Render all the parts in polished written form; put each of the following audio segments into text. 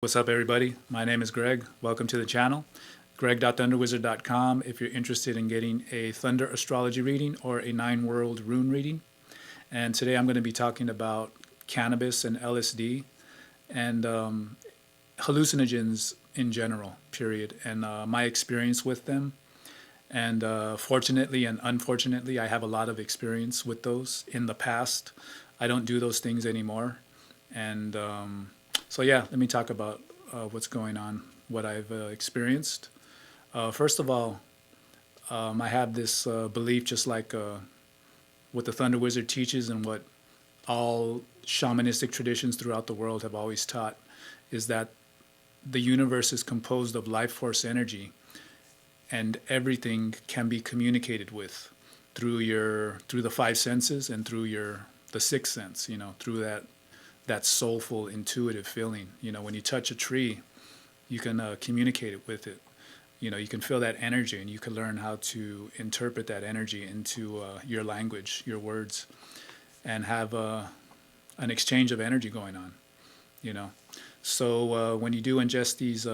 What's up, everybody? My name is Greg. Welcome to the channel, greg.thunderwizard.com if you're interested in getting a Thunder Astrology reading or a 9 World Rune Reading. And today I'm going to be talking about cannabis and LSD and hallucinogens in general, period, and my experience with them. And fortunately and unfortunately, I have a lot of experience with those in the past. I don't do those things anymore. And so, yeah, let me talk about what's going on, what I've experienced. First of all, I have this belief, just like what the Thunder Wizard teaches and what all shamanistic traditions throughout the world have always taught, is that the universe is composed of life force energy, and everything can be communicated with through the five senses and through the sixth sense. Through that soulful, intuitive feeling. When you touch a tree, you can communicate it with it. You can feel that energy, and you can learn how to interpret that energy into your language, your words, and have an exchange of energy going on. So when you do ingest these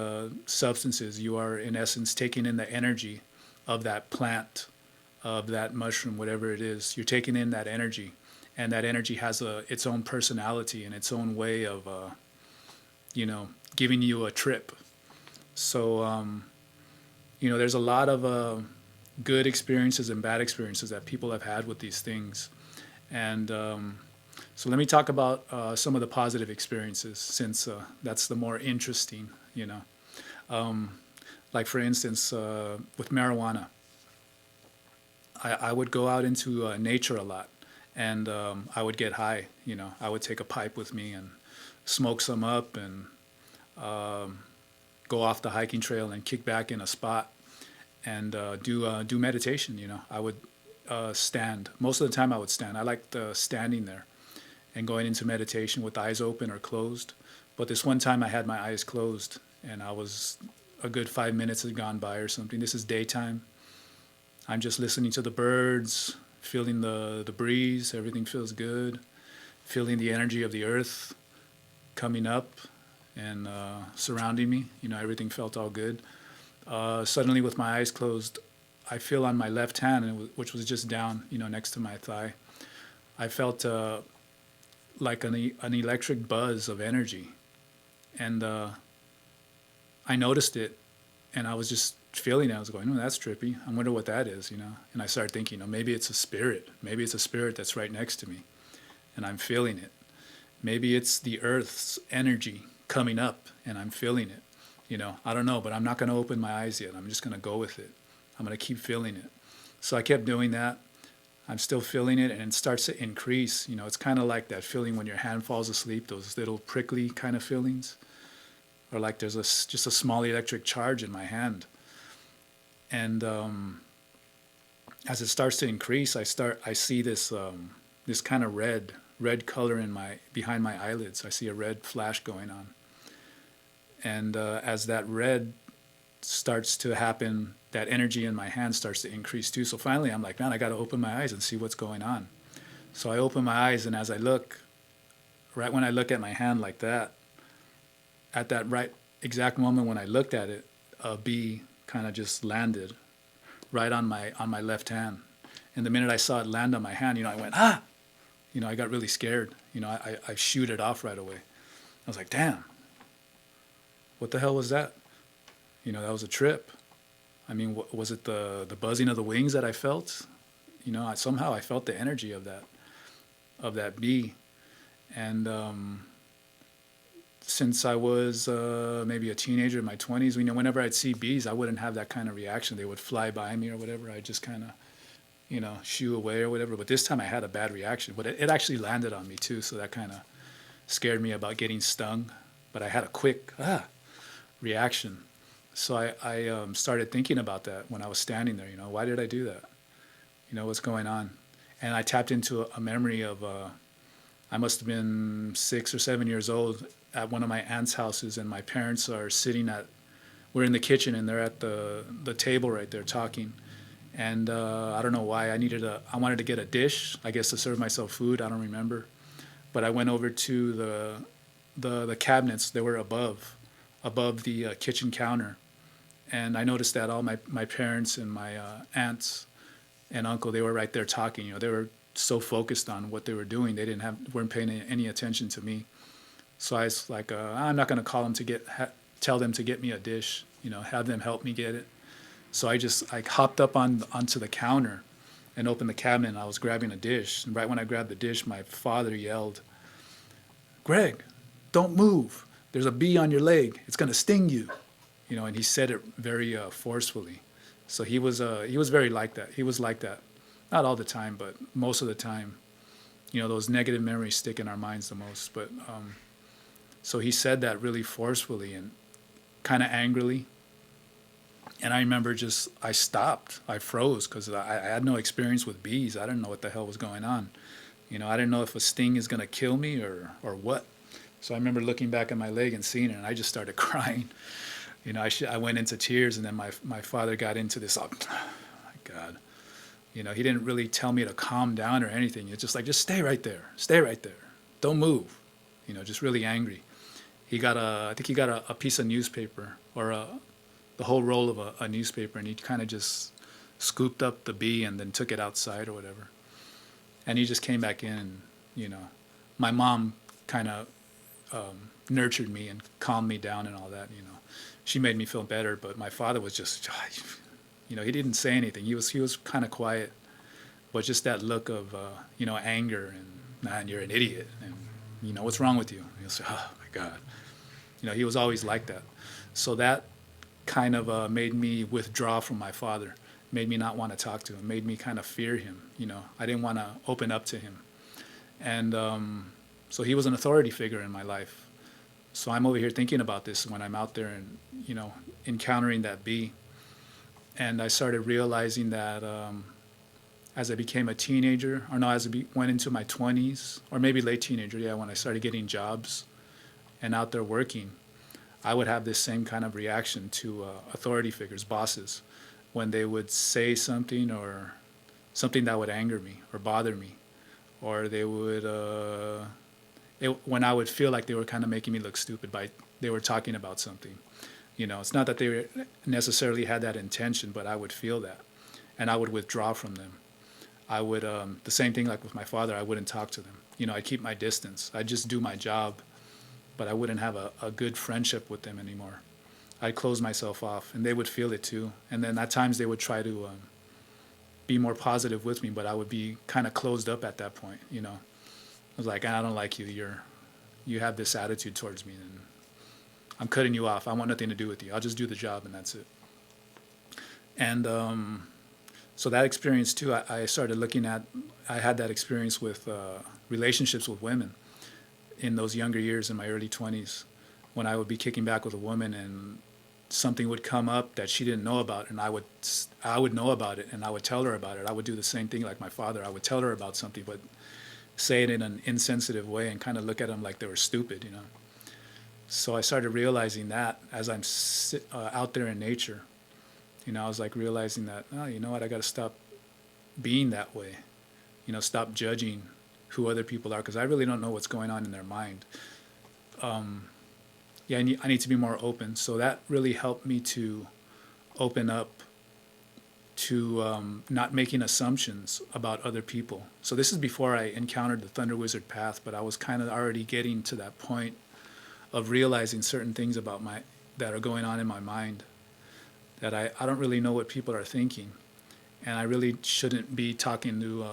substances, you are in essence taking in the energy of that plant, of that mushroom, whatever it is. You're taking in that energy, and that energy has its own personality and its own way of, giving you a trip. So, there's a lot of good experiences and bad experiences that people have had with these things. And so let me talk about some of the positive experiences, since that's the more interesting. Like, for instance, with marijuana, I would go out into nature a lot, and I would get high. I would take a pipe with me and smoke some up, and go off the hiking trail and kick back in a spot and do meditation. I would stand. Most of the time I would stand. I liked standing there and going into meditation with eyes open or closed. But this one time I had my eyes closed, and a good 5 minutes had gone by or something. This is daytime. I'm just listening to the birds, feeling the breeze. Everything feels good. Feeling the energy of the earth coming up and surrounding me. Everything felt all good. Suddenly, with my eyes closed, I feel on my left hand, which was just down, next to my thigh, I felt like an electric buzz of energy. And I noticed it, and I was just feeling it. I was going, oh, that's trippy. I wonder what that is. And I started thinking, maybe it's a spirit. Maybe it's a spirit that's right next to me, and I'm feeling it. Maybe it's the earth's energy coming up, and I'm feeling it. I don't know, but I'm not going to open my eyes yet. I'm just going to go with it. I'm going to keep feeling it. So I kept doing that. I'm still feeling it, and it starts to increase. It's kind of like that feeling when your hand falls asleep, those little prickly kind of feelings, or like there's just a small electric charge in my hand. And as it starts to increase, I see this kind of red color behind my eyelids. I see a red flash going on. And as that red starts to happen, that energy in my hand starts to increase too. So finally, I'm like, man, I got to open my eyes and see what's going on. So I open my eyes, and as I look, right when I look at my hand like that, at that right exact moment when I looked at it, a bee kind of just landed right on my left hand. And the minute I saw it land on my hand, I went, ah! I got really scared. I shooed it off right away. I was like, damn, what the hell was that? That was a trip. I mean, was it the buzzing of the wings that I felt? Somehow I felt the energy of that bee. And since I was maybe a teenager in my 20s, whenever I'd see bees, I wouldn't have that kind of reaction. They would fly by me or whatever. I'd just kind of, shoo away or whatever. But this time I had a bad reaction. But it actually landed on me too, so that kind of scared me about getting stung. But I had a quick reaction. So I started thinking about that when I was standing there. Why did I do that? What's going on? And I tapped into a memory of, I must have been 6 or 7 years old at one of my aunt's houses, and my parents are we're in the kitchen, and they're at the table right there talking. And I don't know why I wanted to get a dish, I guess, to serve myself food. I don't remember. But I went over to the cabinets. They were above, above the kitchen counter. And I noticed that all my parents and my aunts and uncle, they were right there talking. They were so focused on what they were doing, they weren't paying any attention to me. So I was like, I'm not going to call them to tell them to get me a dish, have them help me get it. So I just hopped up onto the counter and opened the cabinet, and I was grabbing a dish. And right when I grabbed the dish, my father yelled, "Greg, don't move. There's a bee on your leg. It's going to sting you." And he said it very forcefully. So he was very like that. He was like that. Not all the time, but most of the time. Those negative memories stick in our minds the most. But so he said that really forcefully and kind of angrily. And I remember I stopped. I froze because I had no experience with bees. I didn't know what the hell was going on. I didn't know if a sting is going to kill me or what. So I remember looking back at my leg and seeing it, and I just started crying. I went into tears, and then my father got into this, oh my God. He didn't really tell me to calm down or anything. It's just like, just stay right there. Stay right there. Don't move. Just really angry. I think he got a piece of newspaper or the whole roll of a newspaper, and he kind of just scooped up the bee and then took it outside or whatever. And he just came back in, and, my mom kind of nurtured me and calmed me down and all that, She made me feel better, but my father was just, he didn't say anything. He was kind of quiet, but just that look of, anger and, man, you're an idiot, and, what's wrong with you? He'll say, oh my God. He was always like that. So that kind of made me withdraw from my father, made me not want to talk to him, made me kind of fear him. I didn't want to open up to him. And so he was an authority figure in my life. So I'm over here thinking about this when I'm out there and, encountering that bee. And I started realizing that as I became a teenager, as I went into my 20s, or maybe late teenager, when I started getting jobs and out there working, I would have this same kind of reaction to authority figures, bosses, when they would say something or something that would anger me or bother me, or they would, when I would feel like they were kind of making me look stupid they were talking about something. It's not that they necessarily had that intention, but I would feel that, and I would withdraw from them. I would, the same thing like with my father, I wouldn't talk to them. I'd keep my distance. I'd just do my job, but I wouldn't have a good friendship with them anymore. I'd close myself off, and they would feel it too. And then at times they would try to be more positive with me, but I would be kind of closed up at that point. I was like, I don't like you. You have this attitude towards me, and I'm cutting you off. I want nothing to do with you. I'll just do the job, and that's it. And so that experience too, I started looking at. I had that experience with relationships with women in those younger years, in my early 20s, when I would be kicking back with a woman and something would come up that she didn't know about, and I would know about it, and I would tell her about it. I would do the same thing like my father. I would tell her about something, but say it in an insensitive way and kind of look at them like they were stupid, So I started realizing that as I'm out there in nature, I was like realizing that, oh, you know what, I got to stop being that way, stop judging who other people are, because I really don't know what's going on in their mind. I need to be more open. So that really helped me to open up to not making assumptions about other people. So this is before I encountered the Thunder Wizard path, but I was kind of already getting to that point of realizing certain things about that are going on in my mind, that I don't really know what people are thinking, and I really shouldn't be talking to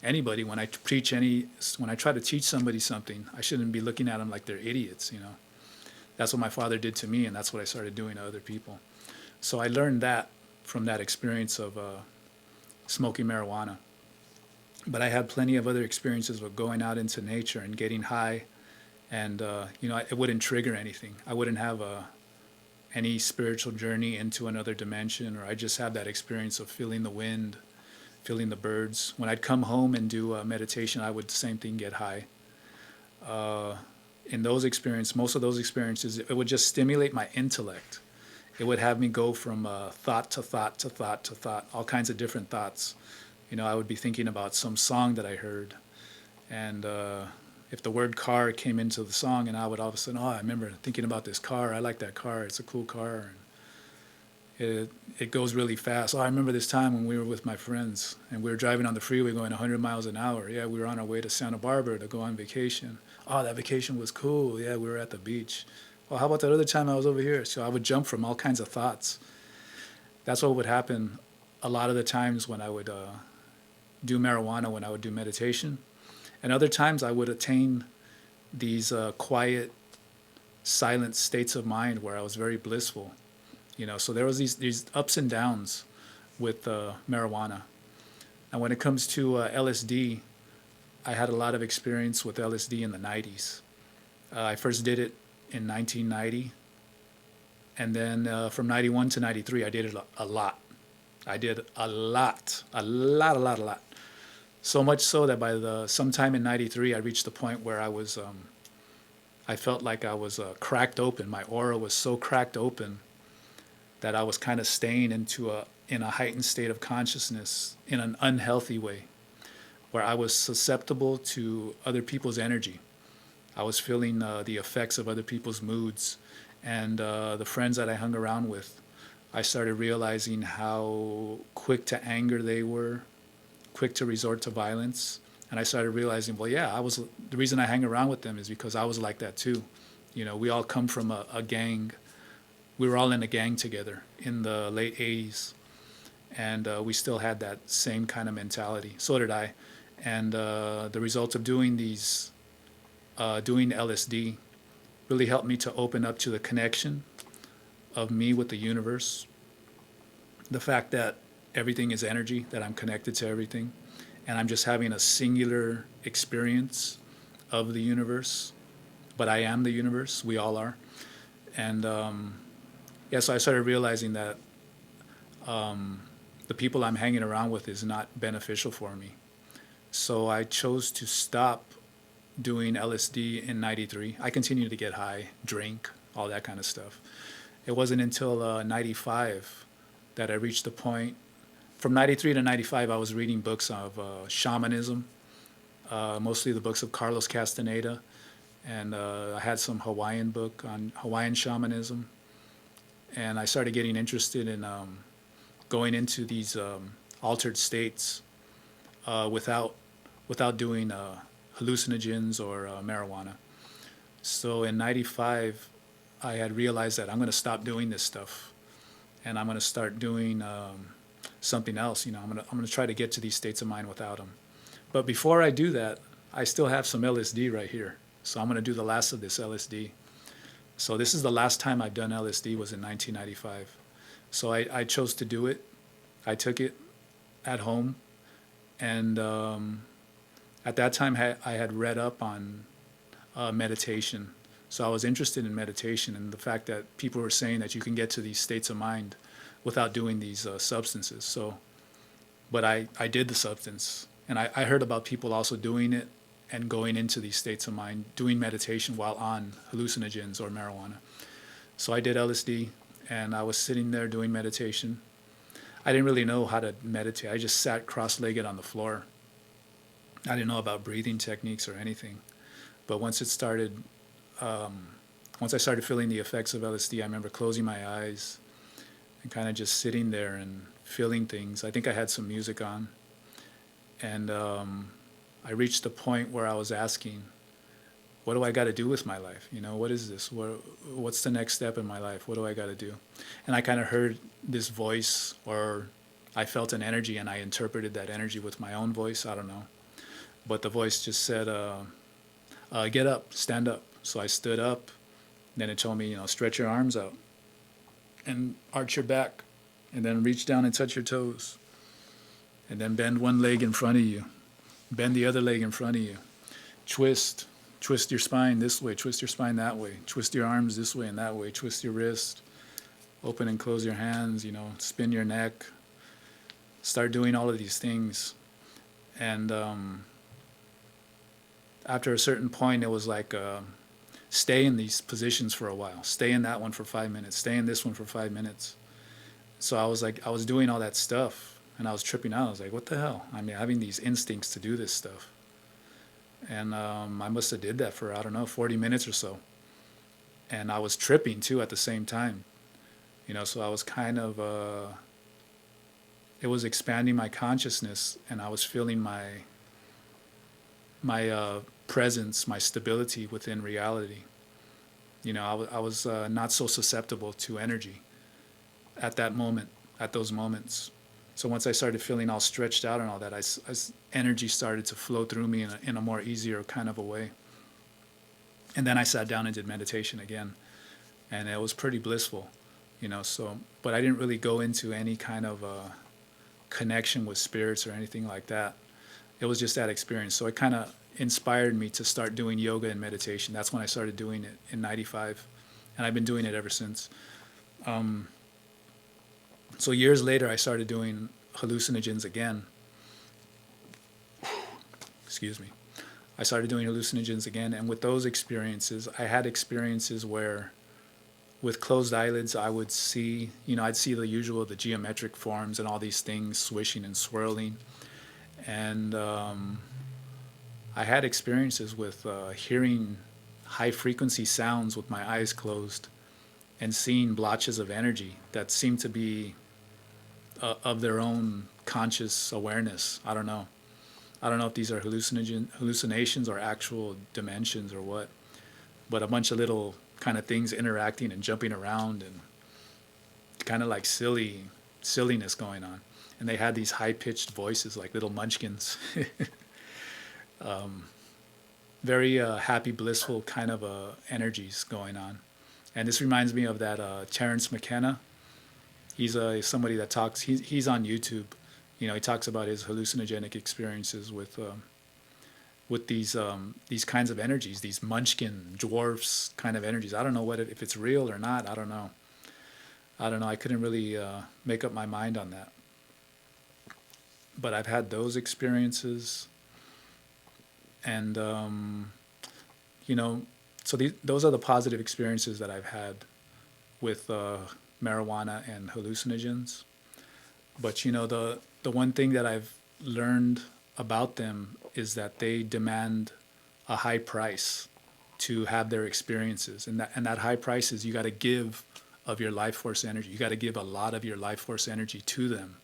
anybody when I try to teach somebody something. I shouldn't be looking at them like they're idiots. That's what my father did to me, and that's what I started doing to other people. So I learned that from that experience of smoking marijuana. But I had plenty of other experiences of going out into nature and getting high, and it wouldn't trigger anything. I wouldn't have any spiritual journey into another dimension, or I just have that experience of feeling the wind, feeling the birds. When I'd come home and do meditation, I would the same thing, get high. In those experiences, most of those experiences, it would just stimulate my intellect. It would have me go from thought to thought to thought to thought, all kinds of different thoughts. I would be thinking about some song that I heard, and if the word car came into the song, and I would all of a sudden, oh, I remember thinking about this car. I like that car. It's a cool car. And it goes really fast. Oh, I remember this time when we were with my friends and we were driving on the freeway going 100 miles an hour. Yeah, we were on our way to Santa Barbara to go on vacation. Oh, that vacation was cool. Yeah, we were at the beach. Well, how about that other time I was over here? So I would jump from all kinds of thoughts. That's what would happen a lot of the times when I would do marijuana, when I would do meditation. And other times I would attain these quiet, silent states of mind where I was very blissful. So there was these ups and downs with marijuana. And when it comes to LSD, I had a lot of experience with LSD in the 90s. I first did it in 1990. And then from 91 to 93, I did it a lot. I did a lot. So much so that by sometime in 93, I reached the point where I felt like I was cracked open. My aura was so cracked open that I was kind of staying in a heightened state of consciousness in an unhealthy way, where I was susceptible to other people's energy. I was feeling the effects of other people's moods, and the friends that I hung around with, I started realizing how quick to anger they were, quick to resort to violence. And I started realizing, well, yeah, the reason I hang around with them is because I was like that too. We all come from a gang. We were all in a gang together in the late 80s, and we still had that same kind of mentality. So did I. And the result of doing LSD really helped me to open up to the connection of me with the universe, the fact that everything is energy, that I'm connected to everything, and I'm just having a singular experience of the universe, but I am the universe. We all are. And so I started realizing that the people I'm hanging around with is not beneficial for me. So I chose to stop doing LSD in 93. I continued to get high, drink, all that kind of stuff. It wasn't until 95 that I reached the point. From 93 to 95, I was reading books of shamanism, mostly the books of Carlos Castaneda. And I had some Hawaiian book on Hawaiian shamanism. And I started getting interested in going into these altered states without doing hallucinogens or marijuana. So in 95, I had realized that I'm going to stop doing this stuff, and I'm going to start doing something else. I'm going to try to get to these states of mind without them. But before I do that, I still have some LSD right here. So I'm going to do the last of this LSD. So this is the last time I've done LSD, was in 1995. So I chose to do it. I took it at home, and at that time I had read up on meditation. So I was interested in meditation and the fact that people were saying that you can get to these states of mind without doing these substances. But I did the substance, and I heard about people also doing it and going into these states of mind, doing meditation while on hallucinogens or marijuana. So I did LSD, and I was sitting there doing meditation. I didn't really know how to meditate. I just sat cross-legged on the floor. I didn't know about breathing techniques or anything. But once I started feeling the effects of LSD, I remember closing my eyes and kind of just sitting there and feeling things. I think I had some music on. And I reached the point where I was asking, what do I got to do with my life? What is this? What's the next step in my life? What do I got to do? And I kind of heard this voice, or I felt an energy, and I interpreted that energy with my own voice. I don't know. But the voice just said, get up, stand up. So I stood up. Then it told me, stretch your arms out and arch your back, and then reach down and touch your toes. And then bend one leg in front of you. Bend the other leg in front of you. Twist your spine this way, twist your spine that way. Twist your arms this way and that way. Twist your wrist. Open and close your hands, spin your neck. Start doing all of these things. And after a certain point, it was like, stay in these positions for a while. Stay in that one for 5 minutes. Stay in this one for 5 minutes. So I was doing all that stuff, and I was tripping out. I was like, what the hell? I'm having these instincts to do this stuff. And I must have did that for, I don't know, 40 minutes or so. And I was tripping too at the same time, so I was kind of, it was expanding my consciousness, and I was feeling my presence, my stability within reality. I was not so susceptible to energy at that moment, at those moments. So once I started feeling all stretched out and all that, energy started to flow through me in a more easier kind of a way. And then I sat down and did meditation again, and it was pretty blissful, So, but I didn't really go into any kind of connection with spirits or anything like that. It was just that experience. So it kind of inspired me to start doing yoga and meditation. That's when I started doing it in '95, and I've been doing it ever since. So years later, I started doing hallucinogens again. Excuse me. I started doing hallucinogens again, and with those experiences, I had experiences where, with closed eyelids, I would see, I'd see the usual, the geometric forms and all these things swishing and swirling. And I had experiences with hearing high frequency sounds with my eyes closed and seeing blotches of energy that seemed to be of their own conscious awareness. I don't know. I don't know if these are hallucinations or actual dimensions or what, but a bunch of little kind of things interacting and jumping around and kind of like silliness going on. And they had these high-pitched voices like little munchkins. Very happy, blissful kind of energies going on. And this reminds me of that Terrence McKenna. He's somebody that talks. He's on YouTube. He talks about his hallucinogenic experiences with these kinds of energies, these munchkin dwarfs kind of energies. I don't know if it's real or not. I don't know. I couldn't really make up my mind on that. But I've had those experiences, and so those are the positive experiences that I've had with marijuana and hallucinogens. But the one thing that I've learned about them is that they demand a high price to have their experiences, and that high price is you got to give of your life force energy. You got to give a lot of your life force energy to them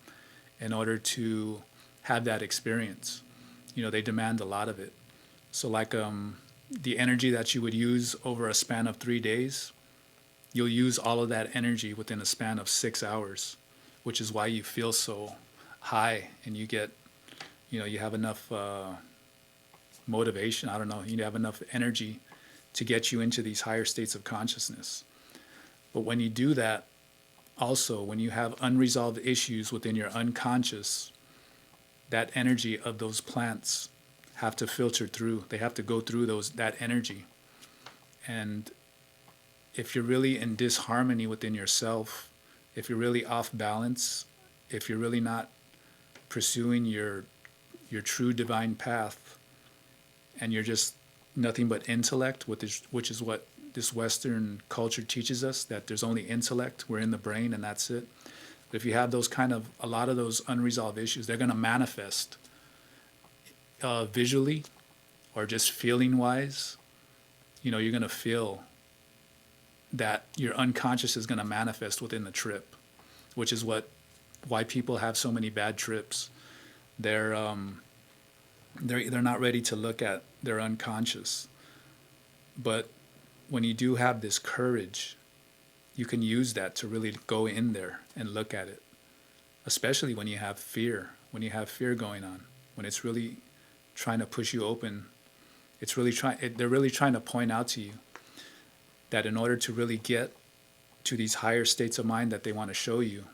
in order to have that experience. They demand a lot of it. So like the energy that you would use over a span of 3 days, you'll use all of that energy within a span of 6 hours, which is why you feel so high and you get, you have enough motivation. I don't know, you have enough energy to get you into these higher states of consciousness. But when you do that, also, when you have unresolved issues within your unconscious, that energy of those plants have to filter through. They have to go through that energy. And if you're really in disharmony within yourself, if you're really off balance, if you're really not pursuing your true divine path, and you're just nothing but intellect, which is what this Western culture teaches us, that there's only intellect, we're in the brain, and that's it. But if you have a lot of those unresolved issues, they're going to manifest visually or just feeling wise. You're going to feel that your unconscious is going to manifest within the trip, which is why people have so many bad trips. They're not ready to look at their unconscious. But when you do have this courage, you can use that to really go in there and look at it, especially when you have fear going on, when it's really trying to push you open. They're really trying to point out to you that in order to really get to these higher states of mind that they want to show you,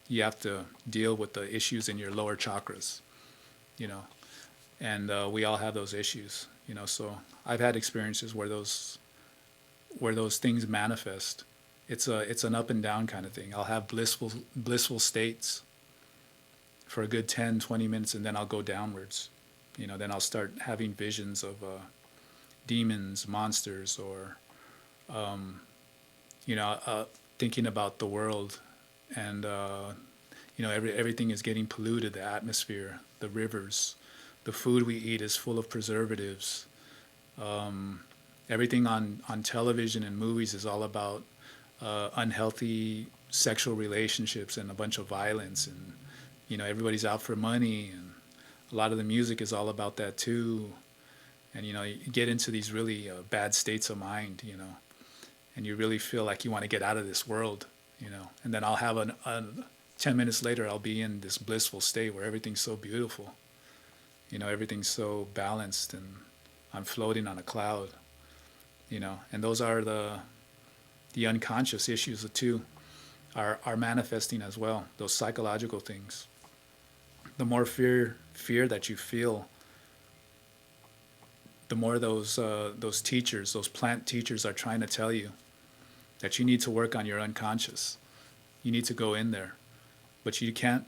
you have to deal with the issues in your lower chakras, and we all have those issues, so I've had experiences where those things manifest. It's an up and down kind of thing. I'll have blissful states for a good 10, 20 minutes, and then I'll go downwards. Then I'll start having visions of demons, monsters, or thinking about the world, and everything is getting polluted. The atmosphere, the rivers, the food we eat is full of preservatives. Everything on television and movies is all about unhealthy sexual relationships and a bunch of violence, and everybody's out for money, and a lot of the music is all about that too. And you get into these really bad states of mind, and you really feel like you want to get out of this world, and then I'll have 10 minutes later I'll be in this blissful state where everything's so beautiful, everything's so balanced, and I'm floating on a cloud, and those are the unconscious issues too, are manifesting as well, those psychological things. The more fear that you feel, the more those teachers, those plant teachers, are trying to tell you that you need to work on your unconscious. You need to go in there, but you can't.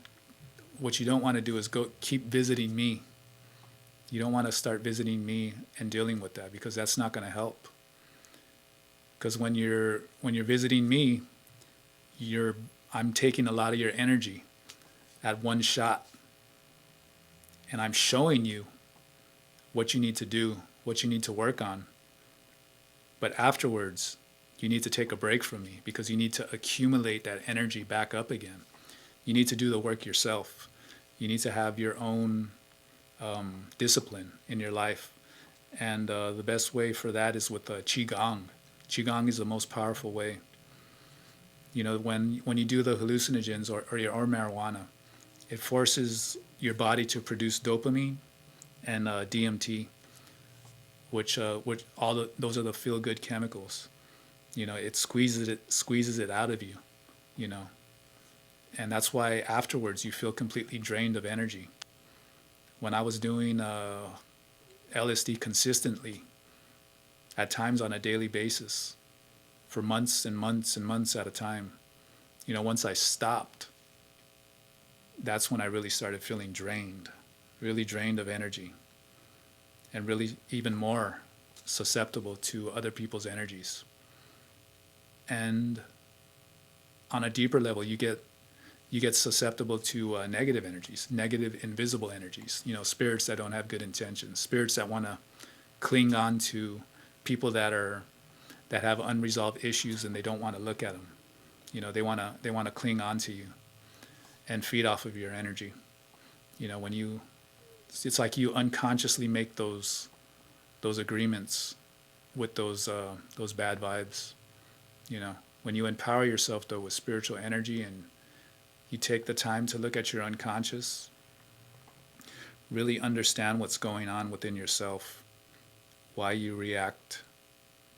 What you don't want to do is keep visiting me. You don't want to start visiting me and dealing with that, because that's not going to help. Because when you're visiting me, I'm taking a lot of your energy at one shot, and I'm showing you what you need to do, what you need to work on. But afterwards, you need to take a break from me, because you need to accumulate that energy back up again. You need to do the work yourself. You need to have your own discipline in your life. And the best way for that is with Qigong. Qigong is the most powerful way. When you do the hallucinogens or marijuana, it forces your body to produce dopamine and DMT, which those are the feel-good chemicals. It squeezes it out of you, and that's why afterwards you feel completely drained of energy. When I was doing LSD consistently, at times on a daily basis, for months and months and months at a time, once I stopped, that's when I really started feeling drained, really drained of energy, and really even more susceptible to other people's energies. And on a deeper level, you get susceptible to negative energies, negative invisible energies, spirits that don't have good intentions, spirits that want to cling on to people that have unresolved issues, and they don't want to look at them. They want to cling on to you and feed off of your energy. It's like you unconsciously make those agreements with those bad vibes. When you empower yourself though with spiritual energy, and you take the time to look at your unconscious, really understand what's going on within yourself, why you react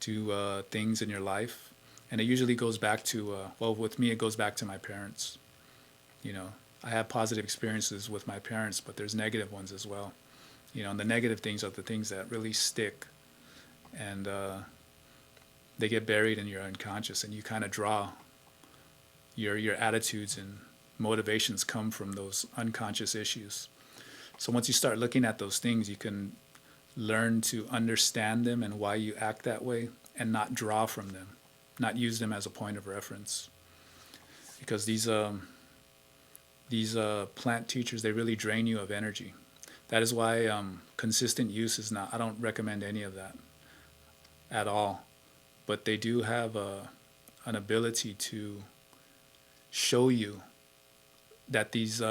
to things in your life. And it usually goes back to, with me, it goes back to my parents. I have positive experiences with my parents, but there's negative ones as well. And the negative things are the things that really stick, and they get buried in your unconscious, and you kind of draw your attitudes and motivations come from those unconscious issues. So once you start looking at those things, you can learn to understand them and why you act that way, and not draw from them, not use them as a point of reference. Because these plant teachers, they really drain you of energy. That is why consistent use is not, I don't recommend any of that at all. But they do have an ability to show you that these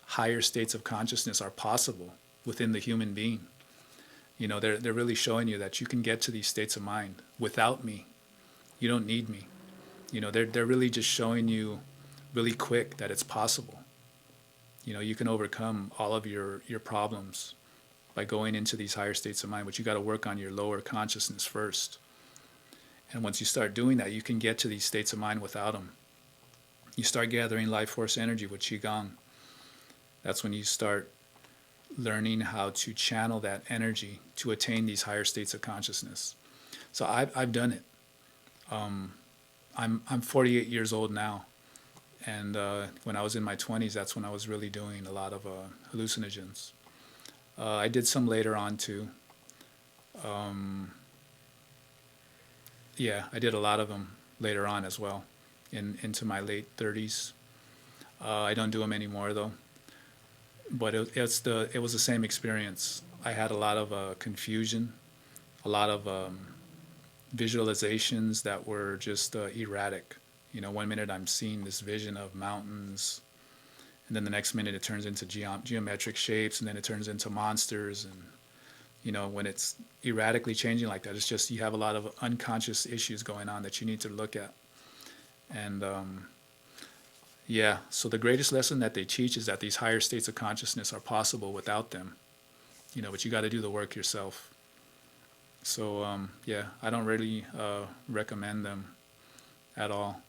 higher states of consciousness are possible within the human being. They're really showing you that you can get to these states of mind without me. You don't need me. They're really just showing you really quick that it's possible. You can overcome all of your problems by going into these higher states of mind, but you got to work on your lower consciousness first. And once you start doing that, you can get to these states of mind without them. You start gathering life force energy with Qigong. That's when you start learning how to channel that energy to attain these higher states of consciousness. So I've done it. I'm 48 years old now, and when I was in my 20s, that's when I was really doing a lot of hallucinogens. I did some later on too. I did a lot of them later on as well, into my late 30s. I don't do them anymore though. But it was the same experience. I had a lot of confusion, a lot of visualizations that were just erratic. You know, one minute I'm seeing this vision of mountains, and then the next minute it turns into geometric shapes, and then it turns into monsters. And you know, when it's erratically changing like that, it's just you have a lot of unconscious issues going on that you need to look at. And yeah, so the greatest lesson that they teach is that these higher states of consciousness are possible without them. You know, but you got to do the work yourself. So yeah, I don't really recommend them at all.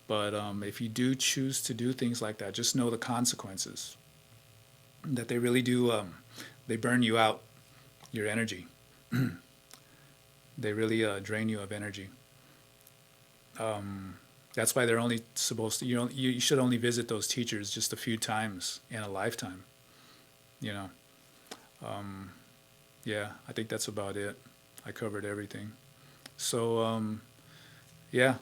But if you do choose to do things like that, just know the consequences. That they really do, they burn you out, your energy. They really drain you of energy. That's why they're only supposed to, you should only visit those teachers just a few times in a lifetime. You know, yeah, I think that's about it. I covered everything. So, yeah,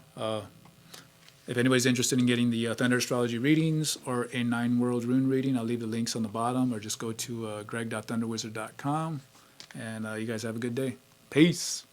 if anybody's interested in getting the Thunder Astrology readings or a 9 World Rune reading, I'll leave the links on the bottom, or just go to greg.thunderwizard.com. And you guys have a good day. Peace.